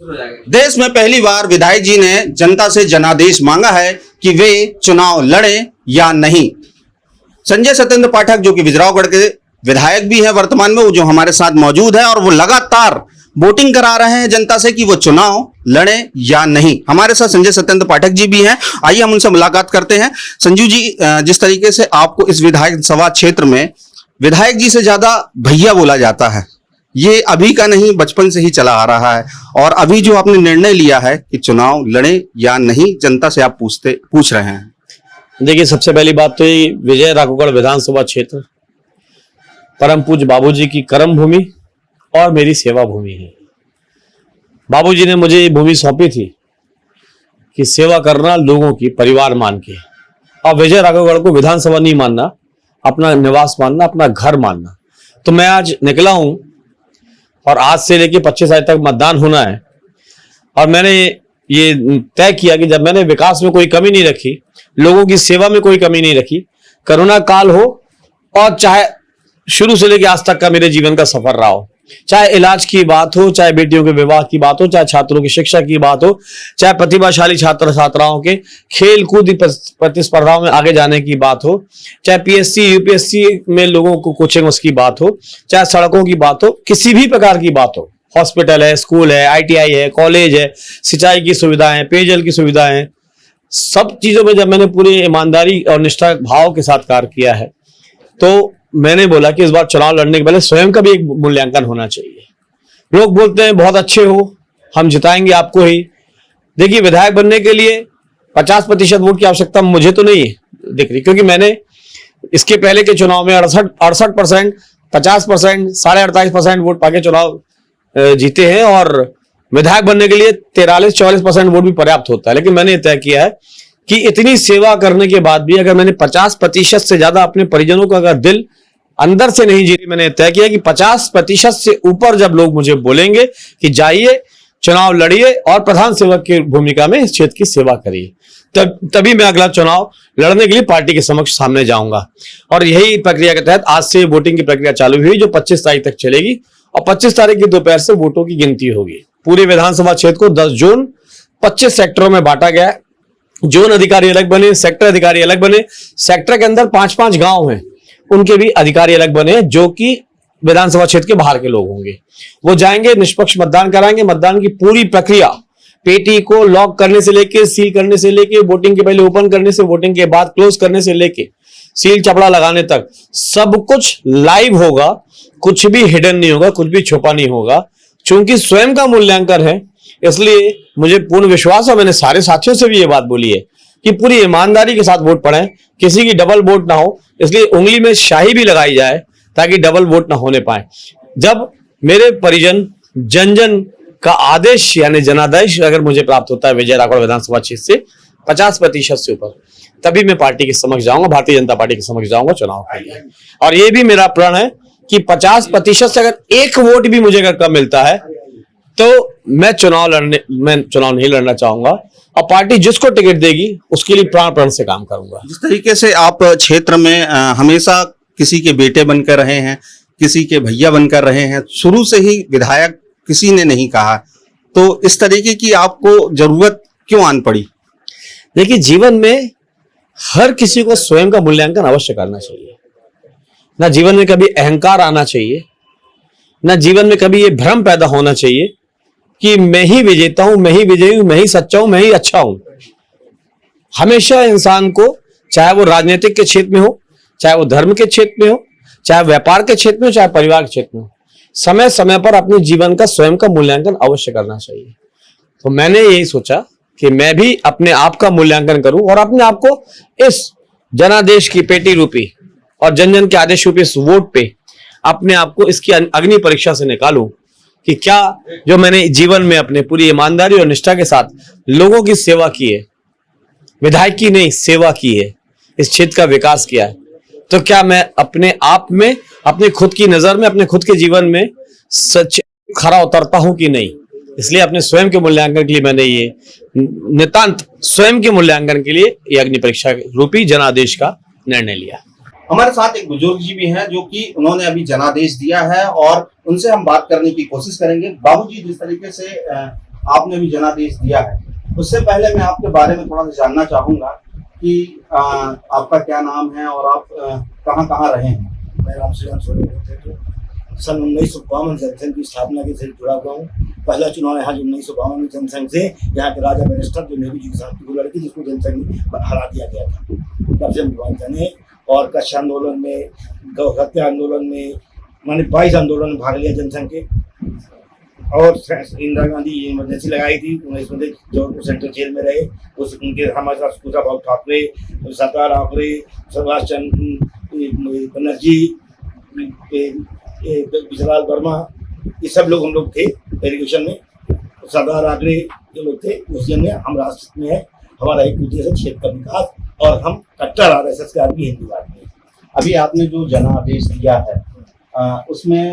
देश में पहली बार विधायक जी ने जनता से जनादेश मांगा है कि वे चुनाव लड़ें या नहीं। संजय सत्येंद्र पाठक जो कि बिजरावगढ़ के विधायक भी है वर्तमान में, वो जो हमारे साथ मौजूद है और वो लगातार वोटिंग करा रहे हैं जनता से कि वो चुनाव लड़ें या नहीं। हमारे साथ संजय सत्येंद्र पाठक जी भी हैं, आइए हम उनसे मुलाकात करते हैं। संजू जी, जिस तरीके से आपको इस विधायक सभा क्षेत्र में विधायक जी से ज्यादा भैया बोला जाता है, ये अभी का नहीं, बचपन से ही चला आ रहा है, और अभी जो आपने निर्णय लिया है कि चुनाव लड़ें या नहीं, जनता से आप पूछ रहे हैं। देखिए, सबसे पहली बात तो ये विजय राघवगढ़ विधानसभा क्षेत्र परम पूज्य बाबूजी की कर्म भूमि और मेरी सेवा भूमि है। बाबूजी ने मुझे ये भूमि सौंपी थी कि सेवा करना लोगों की, परिवार मान के, और विजय राघवगढ़ को विधानसभा नहीं मानना, अपना निवास मानना, अपना घर मानना। तो मैं आज निकला हूं और आज से लेके 25 तारीख तक मतदान होना है, और मैंने ये तय किया कि जब मैंने विकास में कोई कमी नहीं रखी, लोगों की सेवा में कोई कमी नहीं रखी, कोरोना काल हो और चाहे शुरू से लेकर आज तक का मेरे जीवन का सफर रहा हो, चाहे इलाज की बात हो, चाहे बेटियों के विवाह की बात हो, चाहे छात्रों की शिक्षा की बात हो, चाहे प्रतिभाशाली छात्र छात्राओं के खेल कूद प्रतिस्पर्धाओं में आगे जाने की बात हो, चाहे पीएससी यूपीएससी में लोगों को कोचिंग उसकी बात हो, चाहे सड़कों की बात हो, किसी भी प्रकार की बात हो, हॉस्पिटल है, स्कूल है, आईटीआई है, कॉलेज है, सिंचाई की सुविधाएं, पेयजल की सुविधाएं, सब चीजों में जब मैंने पूरी ईमानदारी और निष्ठा भाव के साथ कार्य किया है, तो मैंने बोला कि इस बार चुनाव लड़ने के पहले स्वयं का भी एक मूल्यांकन होना चाहिए। लोग बोलते हैं बहुत अच्छे हो, हम जिताएंगे आपको ही। देखिए, विधायक बनने के लिए 50% वोट की आवश्यकता मुझे तो नहीं दिख रही, क्योंकि मैंने इसके पहले के चुनाव में 68%, 50%, 48.5% वोट पाके चुनाव जीते हैं, और विधायक बनने के लिए 43-44% वोट भी पर्याप्त होता है। लेकिन मैंने तय किया है कि इतनी सेवा करने के बाद भी अगर मैंने 50% से ज्यादा अपने परिजनों का अगर दिल अंदर से नहीं जीती, मैंने तय किया कि 50% से ऊपर जब लोग मुझे बोलेंगे कि जाइए चुनाव लड़िए और प्रधान सेवक की भूमिका में इस क्षेत्र की सेवा करिए, तभी मैं अगला चुनाव लड़ने के लिए पार्टी के समक्ष सामने जाऊंगा। और यही प्रक्रिया के तहत आज से वोटिंग की प्रक्रिया चालू हुई, जो 25 तारीख तक चलेगी, और 25 तारीख की दोपहर से वोटों की गिनती होगी। पूरे विधानसभा क्षेत्र को 10 जोन 25 सेक्टरों में बांटा गया है। जोन अधिकारी अलग बने, सेक्टर अधिकारी अलग बने, सेक्टर के अंदर 5-5 गांव हैं, उनके भी अधिकारी अलग बने, जो कि विधानसभा क्षेत्र के बाहर के लोग होंगे। वो जाएंगे, निष्पक्ष मतदान कराएंगे। मतदान की पूरी प्रक्रिया, पेटी को लॉक करने से लेके, सील करने से लेके, वोटिंग के पहले ओपन करने से, वोटिंग के बाद क्लोज करने से लेके, सील चपड़ा लगाने तक सब कुछ लाइव होगा, कुछ भी हिडन नहीं होगा, कुछ भी छुपा नहीं होगा। चूंकि स्वयं का मूल्यांकन है, इसलिए मुझे पूर्ण विश्वास है, मैंने सारे साथियों से भी ये बात बोली है कि पूरी ईमानदारी के साथ वोट पड़े, किसी की डबल वोट ना हो, इसलिए उंगली में स्याही भी लगाई जाए ताकि डबल वोट ना होने पाए। जब मेरे परिजन जन जन का आदेश यानी जनादेश अगर मुझे प्राप्त होता है विजय राघवगढ़ विधानसभा क्षेत्र से 50% से ऊपर, तभी मैं पार्टी के समक्ष जाऊंगा, भारतीय जनता पार्टी के समक्ष जाऊंगा चुनाव के लिए। और ये भी मेरा प्रण है कि 50% से अगर एक वोट भी मुझे अगर कम मिलता है तो मैं चुनाव नहीं लड़ना चाहूंगा, और पार्टी जिसको टिकट देगी उसके लिए प्राण से काम करूंगा। जिस तरीके से आप क्षेत्र में हमेशा किसी के बेटे बनकर रहे हैं, किसी के भैया बनकर रहे हैं, शुरू से ही विधायक किसी ने नहीं कहा, तो इस तरीके की आपको जरूरत क्यों आन पड़ी? देखिए, जीवन में हर किसी को स्वयं का मूल्यांकन अवश्य करना चाहिए। ना जीवन में कभी अहंकार आना चाहिए, ना जीवन में कभी ये भ्रम पैदा होना चाहिए कि मैं ही विजेता हूं, मैं ही विजयी हूं, मैं ही सच्चा हूं, मैं ही अच्छा हूं। हमेशा इंसान को, चाहे वो राजनीतिक के क्षेत्र में हो, चाहे वो धर्म के क्षेत्र में हो, चाहे व्यापार के क्षेत्र में हो, चाहे परिवार के क्षेत्र में हो, समय समय पर अपने जीवन का स्वयं का मूल्यांकन अवश्य करना चाहिए। तो मैंने यही सोचा कि मैं भी अपने आप का मूल्यांकन करूं और अपने आप को इस जनादेश की पेटी रूपी और जन जन के आदेश रूपी इस वोट पे अपने आप को इसकी अग्नि परीक्षा से निकालूं कि क्या जो मैंने जीवन में अपने पूरी ईमानदारी और निष्ठा के साथ लोगों की सेवा की है, विधायक की नहीं सेवा की है, इस क्षेत्र का विकास किया है, तो क्या मैं अपने आप में, अपने खुद की नजर में, अपने खुद के जीवन में सच खरा उतरता हूं कि नहीं। इसलिए अपने स्वयं के मूल्यांकन के लिए मैंने ये नितांत स्वयं के मूल्यांकन के लिए ये अग्नि परीक्षा रूपी जनादेश का निर्णय लिया। हमारे साथ एक बुजुर्ग जी भी हैं जो कि उन्होंने अभी जनादेश दिया है और उनसे हम बात करने की कोशिश करेंगे। बाबूजी, जिस तरीके से आपने भी जनादेश दिया है। उससे पहले मैं आपके बारे में थोड़ा सा जानना चाहूंगा कि आपका क्या नाम है और आप कहाँ कहाँ रहे हैं। मैं राम श्री राम सोनी होते थे। सन 1952 जनसंघ की स्थापना के से जुड़ा हुआ हूँ। पहला चुनाव यहाँ जो 1952 में जनसंघ से यहाँ के राजा बैरिस्टर जो नेहरू जी के साथ की लड़की जिसको जनसंघ में हरा दिया गया था, तब से हम जाने। और कच्छ आंदोलन में, गौ हत्या आंदोलन में, मैंने 22 आंदोलन में भाग लिया जनसंघ के। और इंदिरा गांधी इमरजेंसी लगाई थी 19 में, जबलपुर सेंट्रल जेल में रहे। उस उनके हमारे साथ कुशाभाऊ ठाकरे, सरदार आकरे, सुभाष चंद्र बनर्जी, विजयलाल वर्मा, ये सब लोग हम लोग थे एजुकेशन में। सरदार आगरे ये लोग थे। उस जन में हम राष्ट्र में है, हमारा एक उद्देश्य क्षेत्र का विकास, और हम कट्टर RSS के आदमी हिंदूवाद में। अभी आपने जो जनादेश दिया है उसमें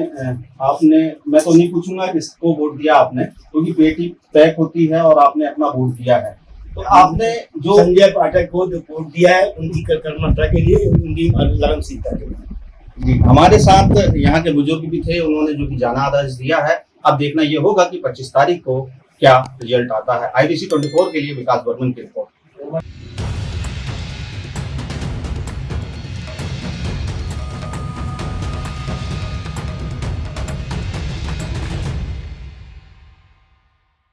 आपने, मैं तो नहीं पूछूंगा किसको वोट दिया आपने, क्योंकि पेटी पैक होती है और आपने अपना वोट दिया है। तो आपने जो संजय पाठक को जो वोट दिया है उनकी कर्मठता के लिए, उनकी लगनशीलता के लिए। जी, हमारे साथ यहाँ के बुजुर्ग भी थे, उन्होंने जो कि जनादेश दिया है। अब देखना ये होगा कि 25 तारीख को क्या रिजल्ट आता है। IBC 24 के लिए विकास बर्मन की रिपोर्ट।